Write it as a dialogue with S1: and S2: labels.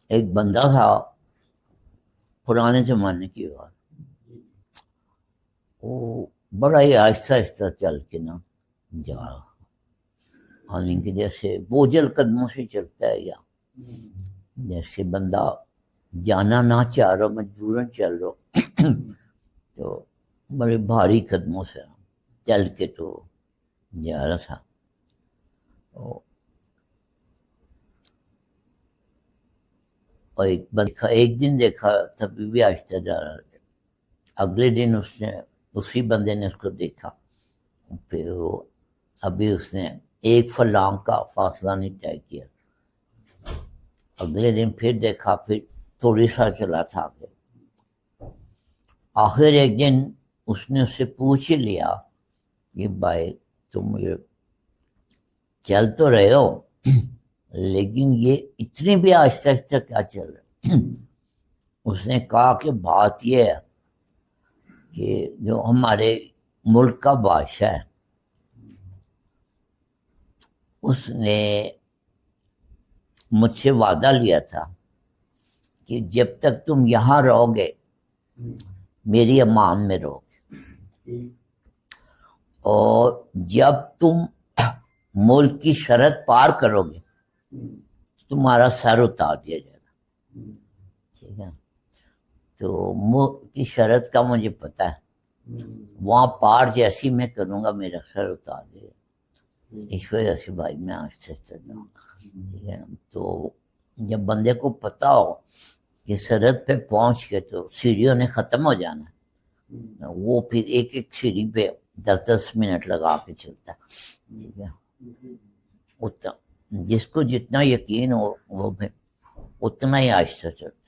S1: ایک بندہ تھا پرانے زمانے کی بات، وہ بڑا ہی آہستہ آہستہ چل کے نا جا رہا، حالانکہ جیسے بوجھل قدموں سے چلتا ہے، یا جیسے بندہ جانا نہ چاہ رہا مجبوراً چل رہا تو بڑے بھاری قدموں سے چل کے تو جا رہا تھا۔ اور ایک دن دیکھا تبھی بھی آہستہ جا رہا تھا، اگلے دن اسی بندے نے اس کو دیکھا، پھر ابھی اس نے ایک فلانگ کا فاصلہ نہیں طے کیا، اگلے دن پھر دیکھا، پھر تھوڑی سا چلا تھا آگے، آخر ایک دن اس نے اس سے پوچھ ہی لیا کہ بھائی تم یہ چل تو رہے ہو لیکن یہ اتنی بھی آہستہ آہستہ کیا چل رہا؟ اس نے کہا کہ بات یہ ہے کہ جو ہمارے ملک کا بادشاہ ہے اس نے مجھ سے وعدہ لیا تھا کہ جب تک تم یہاں رہو گے میری امان میں رہو گے، اور جب تم ملک کی شرط پار کرو گے تمہارا سر اتار دیا جائے گا، ٹھیک ہے؟ تو ملک کی شرط کا مجھے پتہ ہے، وہاں پار جیسی میں کروں گا میرا سر اتار دے گا، اس وجہ سے بھائی میں آہستہ آہستہ جاؤں گا، ٹھیک ہے؟ تو جب بندے کو پتہ ہو کہ سرحد پہ پہنچ کے تو سیڑھیوں نے ختم ہو جانا ہے، وہ پھر ایک ایک سیڑھی پہ 10 منٹ لگا کے چلتا ہے، ٹھیک ہے؟ جس کو جتنا یقین ہو وہ اتنا ہی آہستہ چلتا۔